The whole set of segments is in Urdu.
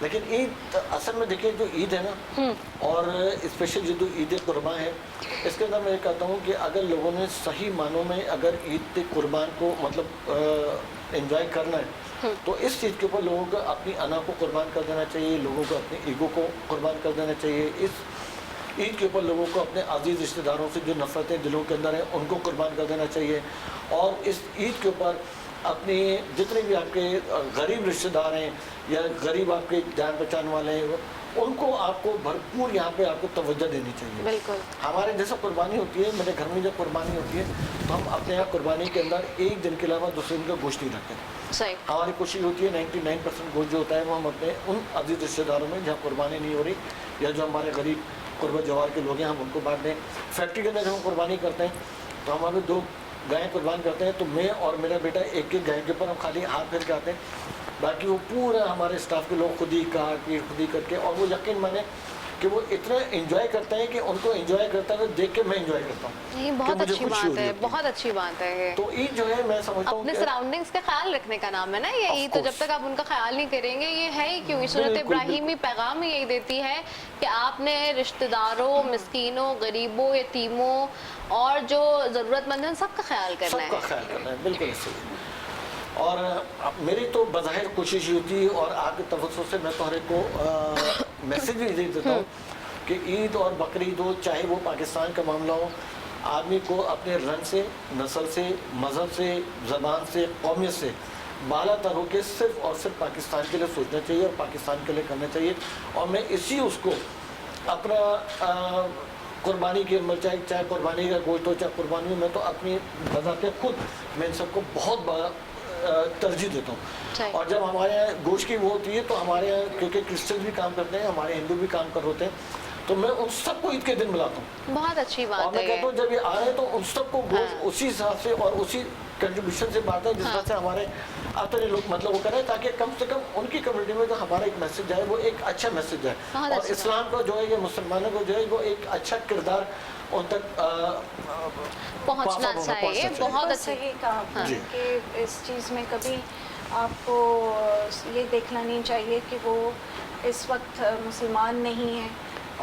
لیکن عید اصل میں دیکھیں جو عید ہے نا اور اسپیشل جو عید قربان ہے اس کے اندر میں کہتا ہوں کہ اگر لوگوں نے صحیح معنوں میں اگر عید قربان کو مطلب انجوائے کرنا ہے تو اس چیز کے اوپر لوگوں کو اپنی انا کو قربان کر دینا چاہیے, لوگوں کو اپنے ایگو کو قربان کر دینا چاہیے. اس عید کے اوپر لوگوں کو اپنے عزیز رشتہ داروں سے جو نفرتیں دلوں کے اندر ہیں ان کو قربان کر دینا چاہیے, اور اس عید کے اوپر اپنی جتنے بھی آپ کے غریب رشتہ دار ہیں یا غریب آپ کے جان پہچان والے ہیں ان کو آپ کو بھرپور یہاں پہ آپ کو توجہ دینی چاہیے. بالکل ہمارے جیسے قربانی ہوتی ہے, میرے گھر میں جب قربانی ہوتی ہے تو ہم اپنے یہاں قربانی کے اندر ایک دن کے علاوہ دوسرے دن کا گوشت نہیں رکھتے. صحیح. ہماری کوشش ہوتی ہے 99% گوشت جو ہوتا ہے وہ ہم اپنے ان عزیز رشتہ داروں میں جہاں قربانی نہیں ہو رہی یا جو ہمارے غریب قربت جوار کے لوگ ہیں ہم ان کو بانٹ دیں. فیکٹری کے اندر جب ہم قربانی کرتے ہیں تو ہم ابھی 2 گائیں قربان کرتے ہیں تو میں اور میرا بیٹا ایک گائے کے اوپر ہم خالی ہاتھ پھیر کے آتے ہیں, باقی وہ پورا ہمارے اسٹاف کے لوگ خود ہی کاٹ کے خود ہی کر کے, اور وہ یقین مانے کہ وہ اتنا انجوائے کرتے ہیں کہ ان کو انجوائے کرتا ہے دیکھ کے میں انجوائے کرتا ہوں. یہ بہت اچھی بات ہے, بہت اچھی بات ہے. تو عید جو ہے میں سمجھتا ہوں اپنے سراؤنڈنگز کا خیال رکھنے کا نام ہے نا یہ عید, تو جب تک آپ ان کا خیال نہیں کریں گے یہ ہے ہی کیوں. سورۃ ابراہیمی پیغام یہی دیتی ہے کہ آپ نے رشتہ داروں, مسکینوں, غریبوں, یتیموں اور جو ضرورت مند ہیں سب کا خیال کرنا ہے. سب کا خیال کرنا ہے, بالکل صحیح. اور میری تو بظاہر کوشش یہ ہوتی ہے اور آپ کے توسط سے میں تو ہر ایک کو میسیج بھی دے دیتا ہوں کہ عید اور بقرعید ہو چاہے وہ پاکستان کا معاملہ ہو, آدمی کو اپنے رنگ سے, نسل سے, مذہب سے, زبان سے, قومیت سے بالا تر ہو کے صرف اور صرف پاکستان کے لیے سوچنا چاہیے اور پاکستان کے لیے کرنا چاہیے. اور میں اسی اس کو اپنا قربانی کے عمل چاہے قربانی کا گوشت ہو چاہے قربانی ہو, میں تو اپنی بذات خود میں ان سب کو بہت بڑا ترجیح دیتا ہوں. اور جب ہمارے یہاں گوشت کی وہ ہوتی ہے تو ہمارے یہاں کیونکہ کرسچن بھی کام کرتے ہیں, ہمارے ہندو بھی کام کر ہوتے ہیں, تو میں ان سب کو عید کے دن ملاتا ہوں. بہت اچھی بات ہے. اور میں کہتا ہوں جب یہ آ رہے ہیں تو ان سب کو گوشت اسی حساب سے اور اسی کنٹریبیوشن سے بانٹا ہے جس طرح سے ہمارے اپنے لوگ مطلب وہ کریں تاکہ کم سے کم ان کی کمیونٹی میں جو ہمارا ایک میسج جائے وہ ایک اچھا میسج جائے, اور اسلام کا جو ہے یہ مسلمانوں کو جو ہے وہ ایک اچھا کردار ان تک پہنچنا چاہیے. بہت صحیح کہا کہ اس چیز میں کبھی آپ کو یہ دیکھنا نہیں چاہیے کہ وہ اس وقت مسلمان نہیں ہیں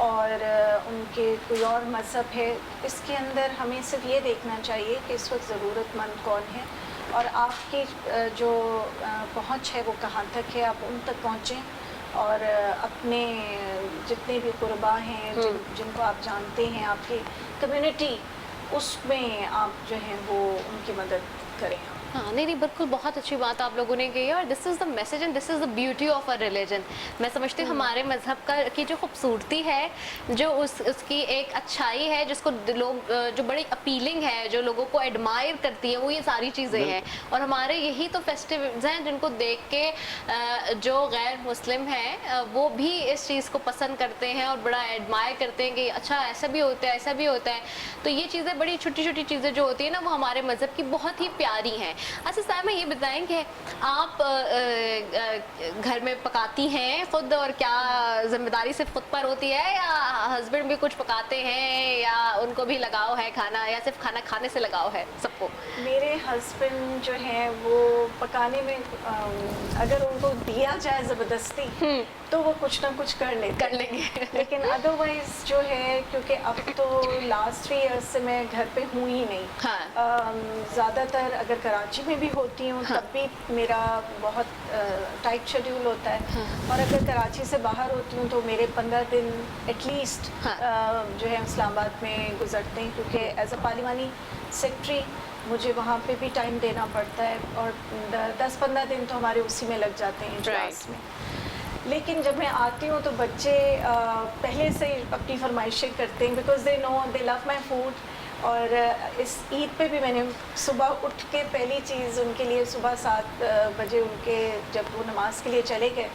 اور ان کے کوئی اور مذہب ہے. اس کے اندر ہمیں صرف یہ دیکھنا چاہیے کہ اس وقت ضرورت مند کون ہے اور آپ کی جو پہنچ ہے وہ کہاں تک ہے, آپ ان تک پہنچیں اور اپنے جتنے بھی قربا ہیں جن کو آپ جانتے ہیں آپ کی کمیونٹی اس میں آپ جو ہیں وہ ان کی مدد کریں. ہاں نہیں بالکل بہت اچھی بات آپ لوگوں نے کی ہے, اور this is the message and this is the beauty of our religion. میں سمجھتی ہوں ہمارے مذہب کا کی جو خوبصورتی ہے, جو اس کی ایک اچھائی ہے جس کو لوگ جو بڑی اپیلنگ ہے, جو لوگوں کو ایڈمائر کرتی ہے, وہ یہ ساری چیزیں ہیں. اور ہمارے یہی تو فیسٹیولز ہیں جن کو دیکھ کے جو غیر مسلم ہیں وہ بھی اس چیز کو پسند کرتے ہیں اور بڑا ایڈمائر کرتے ہیں کہ اچھا ایسا بھی ہوتا ہے, ایسا بھی ہوتا ہے. تو یہ چیزیں بڑی چھوٹی چھوٹی چیزیں جو ہوتی ہیں نا وہ ہمارے مذہب کی بہت ہی پیاری ہیں. اچھا صاحب میں یہ بتائیں کہ آپ گھر میں پکاتی ہیں خود, اور کیا ذمہ داری صرف خود پر ہوتی ہے یا ہسبینڈ بھی کچھ پکاتے ہیں یا ان کو بھی لگاؤ ہے کھانا, یا صرف کھانا کھانے سے لگاؤ ہے سب کو؟ میرے ہسبینڈ جو ہیں وہ پکانے میں اگر ان کو دیا جائے زبردستی تو وہ کچھ نہ کچھ کر لیں گے, لیکن ادروائز جو ہے کیونکہ اب تو لاسٹ 3 ایئرس سے میں گھر پہ ہوں ہی نہیں. زیادہ تر اگر کراچی میں بھی ہوتی ہوں تب بھی میرا بہت ٹائٹ شیڈیول ہوتا ہے, اور اگر کراچی سے باہر ہوتی ہوں تو میرے 15 دن ایٹ لیسٹ جو ہے اسلام آباد میں گزرتے ہیں, کیونکہ ایز اے پارلیمانی سیکٹری مجھے وہاں پہ بھی ٹائم دینا پڑتا ہے, اور 10-15 دن تو ہمارے اسی میں لگ جاتے ہیں اجلاس میں. لیکن جب میں آتی ہوں تو بچے پہلے سے اپنی فرمائشیں کرتے ہیں because they know they love my food. اور اس عید پہ بھی میں نے صبح اٹھ کے پہلی چیز ان کے لیے صبح 7 بجے ان کے جب وہ نماز کے لیے چلے گئے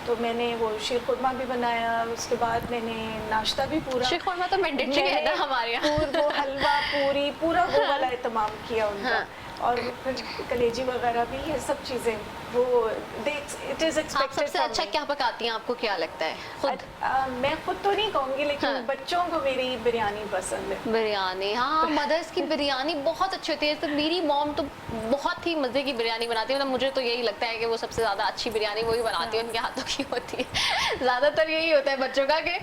تو میں نے وہ شیر قورمہ بھی بنایا, اس کے بعد میں نے ناشتہ بھی پورا, شیر قورمہ تو مینڈیٹری ہے نا ہمارے یہاں, وہ حلوہ پوری پورا وہ والا اہتمام کیا ان کا. اور پھر کلیجی وغیرہ بھی, یہ سب چیزیں وہ اٹ از آپ سب ایکسپیکٹڈ. سے اچھا کیا پکاتی ہیں, آپ کو کیا لگتا ہے خود؟ میں خود تو نہیں کہوں گی, لیکن بچوں کو میری بریانی پسند ہے. بریانی, ہاں مدرس کی بریانی بہت اچھی ہوتی ہے. تو میری موم تو بہت ہی مزے کی بریانی بناتی ہے, مطلب مجھے تو یہی لگتا ہے کہ وہ سب سے زیادہ اچھی بریانی وہی بناتی ہے, ان کے ہاتھوں کی ہوتی ہے. زیادہ تر یہی ہوتا ہے بچوں کا کہ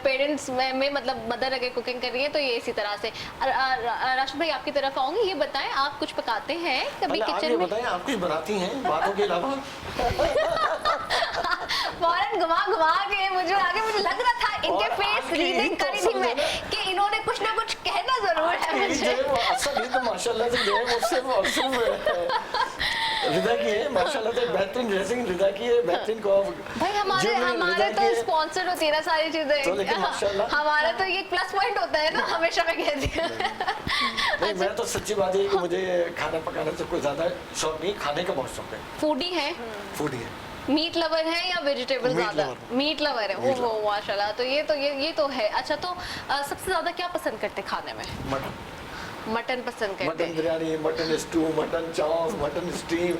پیرنٹس میں مطلب مدر اگر کوکنگ کر رہی ہے تو یہ اسی طرح سے. راشد بھائی آپ کی طرف آؤں گی, یہ بتائیں آپ کچھ پکاتے ہیں کبھی کچن میں؟ بتائیں آپ کچھ بناتی ہیں باتوں کے علاوہ؟ فوراً گھما کے مجھے آگے, مجھے لگ رہا تھا ان کے فیس ریڈنگ کری تھی میں کہ انہوں نے کچھ نہ کچھ کہنا ضرور ہے مجھے. اصل یہ تو ماشاءاللہ سے جو ہے مجھ سے موصوف ہے رضا کی ہے, ماشاءاللہ سے بہترین ڈریسنگ رضا کی ہے, بہترین کو بھائی ہمارے تو اسپانسر ہوتی ہے نا ساری چیزیں, ہمارا تو یہ پلس پوائنٹ ہوتا ہے نا, ہمیشہ میں کہتی ہوں. میں تو سچی بات ہے کہ مجھے کھانا پکانے سے کوئی زیادہ شوق نہیں, کھانے کا بہت شوق ہے. فوڈی ہے؟ فوڈی ہے. میٹ لور ہے یا ویجیٹیبل زیادہ؟ میٹ لور ہے. اوہ ماشاءاللہ, تو یہ تو ہے. اچھا تو سب سے زیادہ کیا پسند کرتے کھانے میں؟ مٹن پسند کرتے ہیں. Mutton biryani, mutton stew, mutton chop, mutton steam.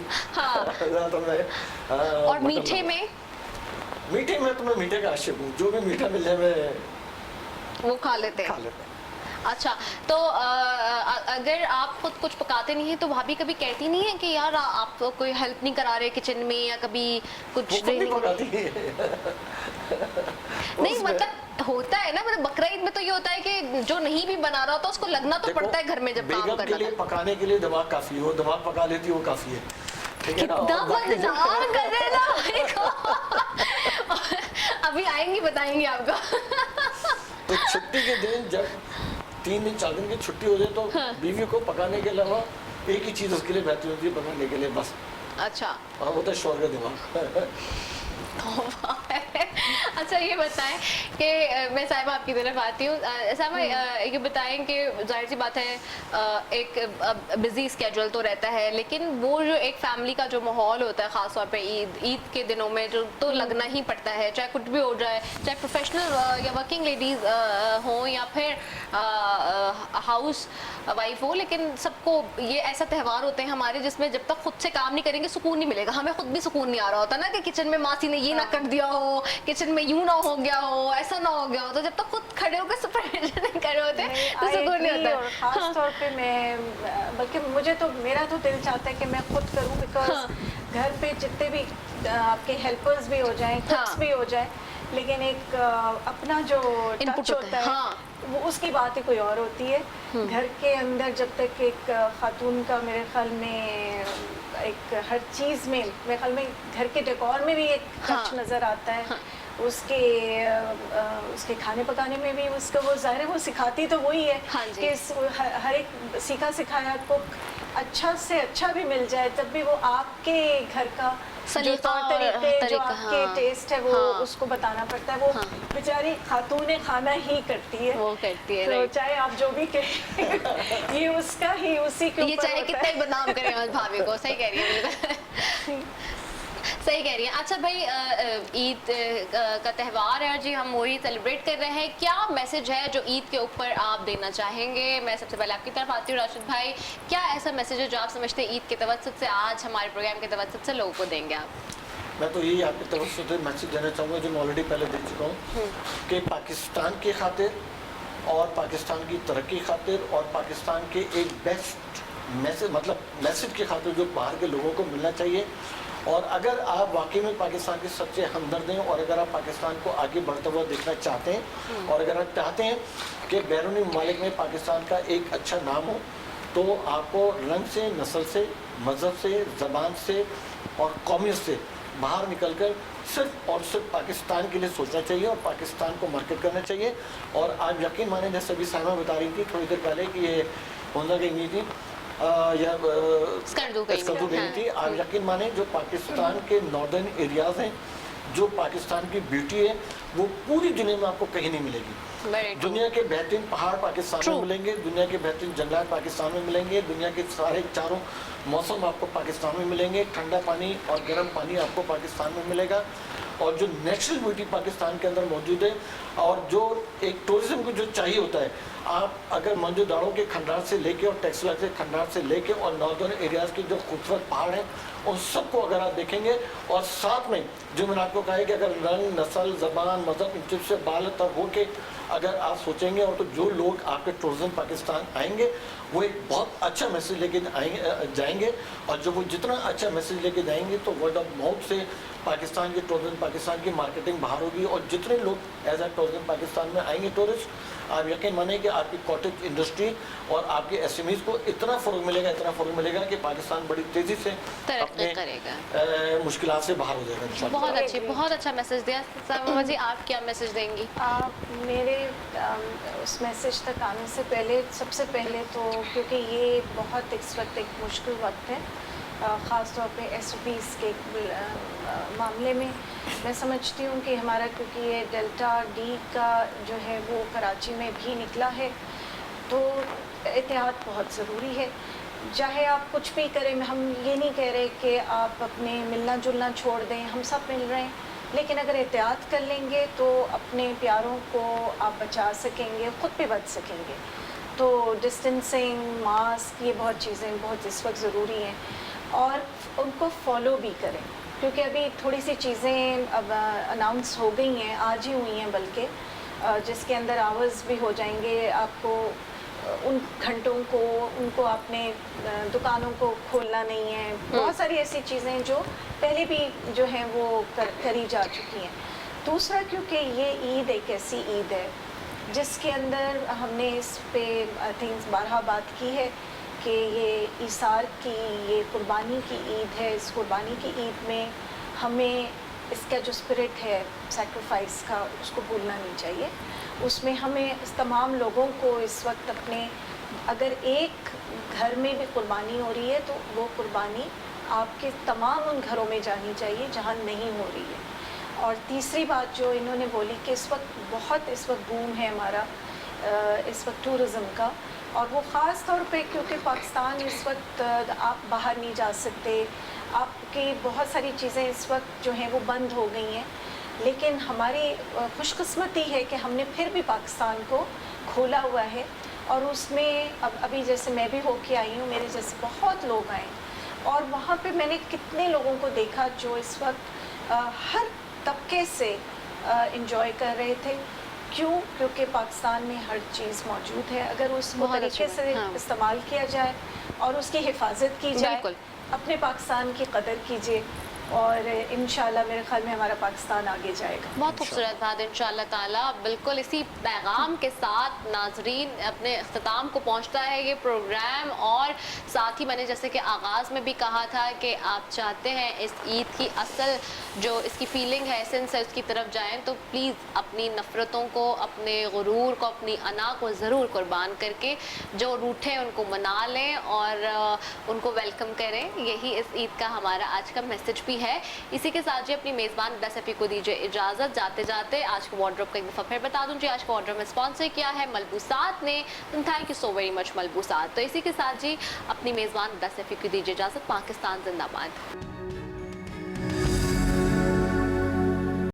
اور میٹھے میں؟ میٹھے میں تو میں میٹھے کا عاشق ہوں, جو بھی میٹھا مل جائے میں وہ کھا لیتے ہیں. اچھا تو اگر آپ خود کچھ پکاتے نہیں ہیں تو بھابھی کبھی کہتی نہیں ہے کہ یار آپ کوئی ہیلپ نہیں کرا رہے کچن میں, یا کبھی کچھ نہیں مطلب ہوتا ہے نا, مطلب بقرعید میں تو یہ ہوتا ہے کہ جو نہیں بھی بنا رہا ہوتا اس کو لگنا تو پڑتا ہے گھر میں جب کام کرنا ہے. پکانے کے لیے دماغ کافی ہو, دماغ پکا لیتی وہ کافی ہے. کتنا مزدار کر رہے نا, ابھی آئیں گی بتائیں گے آپ کو. تو چھٹی کے دن جب 3 دن 4 دن کی چھٹی ہو جائے تو بیوی کو پکانے کے علاوہ ایک ہی چیز اس کے لیے بہتر ہوتی ہے پکانے کے لیے, بس. اچھا, وہاں ہوتا ہے شوہر کا دماغ. اچھا یہ بتائیں کہ میں صاحبہ آپ کی طرف آتی ہوں. صاحبہ یہ بتائیں کہ ظاہر سی بات ہے ایک بزی اسکیجول تو رہتا ہے, لیکن وہ جو ایک فیملی کا جو ماحول ہوتا ہے خاص طور پہ عید کے دنوں میں جو تو لگنا ہی پڑتا ہے, چاہے کچھ بھی ہو جائے, چاہے پروفیشنل یا ورکنگ لیڈیز ہوں یا پھر ہاؤس وائف ہو, لیکن سب کو یہ ایسا تہوار ہوتے ہیں ہمارے جس میں جب تک خود سے کام نہیں کریں گے سکون نہیں ملے گا. ہمیں خود بھی سکون نہیں آ رہا ہوتا نا کہ کچن میں ماسی نے یہ نہ کر دیا ہو, کچن میں یوں نہ ہو گیا ہو, ایسا نہ ہو گیا ہو, تو جب تک خود کھڑے ہو کے سپرویژن نہیں کر رہے ہوتے تو سکون نہیں ہوتا. اور خاص طور پہ میں, بلکہ مجھے تو میرا تو دل چاہتا ہے کہ میں خود کروں, بیکاز گھر پہ جتنے بھی آپ کے ہیلپرز بھی ہو جائیں, ککس بھی ہو جائیں, لیکن ایک اپنا جو ٹچ ہوتا ہے وہ اس کی بات ہی کوئی اور ہوتی ہے. گھر کے اندر جب تک ایک خاتون کا میرے خیال میں ایک ہر چیز میں, میرے خیال میں گھر کے ڈیکور میں بھی ایک ٹچ نظر آتا ہے, اس کے کھانے پکانے میں بھی اس کو وہ ظاہر ہے وہ سکھاتی تو وہی ہے کہ ہر ایک سیکھا سکھایا کوک اچھا سے اچھا بھی مل جائے تب بھی وہ آپ کے گھر کا جو طور طریقے, جو آپ کے ٹیسٹ ہے وہ اس کو بتانا پڑتا ہے. وہ بیچاری خاتون خانہ ہی کرتی ہے, وہ کرتی ہے, تو چاہے آپ جو بھی کہیں یہ اس کا ہی اسی کے اوپر, یہ چاہے کتنا ہی بدنام کریں اس بھابھی کو. صحیح کہہ رہی ہے, صحیح کہہ رہی ہیں. اچھا بھائی عید کا تہوار ہے جی, ہم وہی سیلیبریٹ کر رہے ہیں, کیا میسج ہے جو عید کے اوپر آپ دینا چاہیں گے؟ میں سب سے پہلے آپ کی طرف آتی ہوں. راشد بھائی کیا ایسا میسج ہے جو آپ سمجھتے ہیں عید کے توسط سے آج ہمارے پروگرام کے توسط سے لوگوں کو دیں گے آپ؟ میں تو یہی آپ کی توسط سے میسج دینا چاہوں گا جو میں آلریڈی پہلے دے چکا ہوں کہ پاکستان کی خاطر اور پاکستان کی ترقی خاطر اور پاکستان کے ایک بیسٹ میسج کی خاطر جو باہر کے لوگوں کو ملنا چاہیے, اور اگر آپ واقعی میں پاکستان کے سچے ہمدرد ہیں اور اگر آپ پاکستان کو آگے بڑھتا ہوا دیکھنا چاہتے ہیں اور اگر آپ چاہتے ہیں کہ بیرونی ممالک میں پاکستان کا ایک اچھا نام ہو, تو آپ کو رنگ سے, نسل سے, مذہب سے, زبان سے اور قومیت سے باہر نکل کر صرف اور صرف پاکستان کے لیے سوچنا چاہیے اور پاکستان کو مارکیٹ کرنا چاہیے. اور آپ یقین مانیں جیسے ابھی سائمہ بتا رہی تھی تھوڑی دیر پہلے کہ یہ ہوندا گئی تھی یا اسکردو گئی تھی, آپ یقین مانیں جو پاکستان کے ناردرن ایریاز ہیں, جو پاکستان کی بیوٹی ہے وہ پوری دنیا میں آپ کو کہیں نہیں ملے گی. دنیا کے بہترین پہاڑ پاکستان میں ملیں گے, دنیا کے بہترین جنگلات پاکستان میں ملیں گے, دنیا کے سارے چاروں موسم آپ کو پاکستان میں ملیں گے, ٹھنڈا پانی اور گرم پانی آپ کو پاکستان میں ملے گا, اور جو نیچرل بیوٹی پاکستان کے اندر موجود ہے اور جو ایک ٹورزم کو جو چاہیے ہوتا ہے, آپ اگر منجو داڑوں کے کھنڈار سے لے کے اور ٹیکسلا کے کھنڈار سے لے کے اور ناردرن ایریاز کی جو خوبصورت پہاڑ ہیں ان سب کو اگر آپ دیکھیں گے, اور ساتھ میں جو میں نے آپ کو کہا ہے کہ اگر رنگ, نسل, زبان, مذہب ان چیز سے بالتر ہو کے اگر آپ سوچیں گے, اور تو جو لوگ آپ کے ٹورزم پاکستان آئیں گے وہ ایک بہت اچھا میسیج لے کے جائیں گے, اور جب وہ جتنا اچھا میسیج لے کے جائیں گے تو ورڈ آف ماؤتھ سے پاکستان کے ٹورزم پاکستان کی مارکیٹنگ باہر ہوگی, اور جتنے لوگ ایز اے ٹورزم پاکستان میں آئیں گے ٹورسٹ, آپ یقین مانیں کہ آپ کی کاٹیج انڈسٹری اور آپ کے ایس ایم ایز کو اتنا فروغ ملے گا کہ پاکستان بڑی تیزی سے ترقی کرے گا, مشکلات سے باہر ہو جائے گا انشاءاللہ. بہت اچھا میسج دیا. سائمہ جی آپ کیا میسج دیں گی؟ میرے اس میسج تک آنے سے پہلے سب سے پہلے تو کیونکہ یہ بہت اس وقت ایک مشکل وقت ہے, خاص طور پہ ایس او پیز کے معاملے میں, میں سمجھتی ہوں کہ ہمارا کیونکہ یہ ڈیلٹا ڈی کا جو ہے وہ کراچی میں بھی نکلا ہے تو احتیاط بہت ضروری ہے. چاہے آپ کچھ بھی کریں, ہم یہ نہیں کہہ رہے کہ آپ اپنے ملنا جلنا چھوڑ دیں, ہم سب مل رہے ہیں, لیکن اگر احتیاط کر لیں گے تو اپنے پیاروں کو آپ بچا سکیں گے, خود بھی بچ سکیں گے. تو ڈسٹینسنگ, ماسک, یہ بہت چیزیں بہت اس وقت ضروری ہیں, اور ان کو فالو بھی کریں کیونکہ ابھی تھوڑی سی چیزیں اب اناؤنس ہو گئی ہیں, آج ہی ہوئی ہیں بلکہ, جس کے اندر آورز بھی ہو جائیں گے. آپ کو ان گھنٹوں کو ان کو آپ نے دکانوں کو کھولنا نہیں ہے, بہت ساری ایسی چیزیں جو پہلے بھی جو ہیں وہ کری جا چکی ہیں. دوسرا کیونکہ یہ عید ایک ایسی عید ہے جس کے اندر ہم نے اس پہ آئی تھنک بارہا بات کی ہے کہ یہ ایثار کی, یہ قربانی کی عید ہے. اس قربانی کی عید میں ہمیں اس کا جو اسپرٹ ہے سیکریفائس کا, اس کو بھولنا نہیں چاہیے. اس میں ہمیں اس تمام لوگوں کو اس وقت اپنے, اگر ایک گھر میں بھی قربانی ہو رہی ہے تو وہ قربانی آپ کے تمام ان گھروں میں جانی چاہیے جہاں نہیں ہو رہی ہے. اور تیسری بات جو انہوں نے بولی کہ اس وقت بوم ہے ہمارا اس وقت ٹورزم کا, اور وہ خاص طور پہ کیونکہ پاکستان اس وقت آپ باہر نہیں جا سکتے, آپ کی بہت ساری چیزیں اس وقت جو ہیں وہ بند ہو گئی ہیں, لیکن ہماری خوش قسمتی ہے کہ ہم نے پھر بھی پاکستان کو کھولا ہوا ہے. اور اس میں ابھی جیسے میں بھی ہو کے آئی ہوں, میرے جیسے بہت لوگ آئے, اور وہاں پہ میں نے کتنے لوگوں کو دیکھا جو اس وقت ہر طبقے سے انجوائے کر رہے تھے. کیوں؟ کیونکہ پاکستان میں ہر چیز موجود ہے, اگر اس کو طریقے سے استعمال کیا جائے اور اس کی حفاظت کی جائے, اپنے پاکستان کی قدر کیجیے, اور انشاءاللہ میرے خیال میں ہمارا پاکستان آگے جائے گا. بہت خوبصورت بات, انشاءاللہ تعالیٰ. بالکل اسی پیغام کے ساتھ ناظرین اپنے اختتام کو پہنچتا ہے یہ پروگرام, اور ساتھ ہی میں نے جیسے کہ آغاز میں بھی کہا تھا کہ آپ چاہتے ہیں اس عید کی اصل جو اس کی فیلنگ ہے, ایسنس ہے, اس کی طرف جائیں تو پلیز اپنی نفرتوں کو, اپنے غرور کو, اپنی انا کو ضرور قربان کر کے جو روٹھے ان کو منا لیں اور ان کو ویلکم کریں. یہی اس عید کا ہمارا آج کا میسج بھی ہے. اسی کے ساتھ جی اپنی میزبان دس ایپی کو دیجیے اجازت. جاتے جاتے آج کا وارڈروب کا ایک دفعہ پھر بتا دوں جی, آج کا وارڈروب میں اسپانسر کیا ہے ملبوسات نے. Thank you so very much ملبوسات. تو اسی کے ساتھ جی اپنی میزبان دس ایپی کو دیجیے اجازت. پاکستان زندہ باد.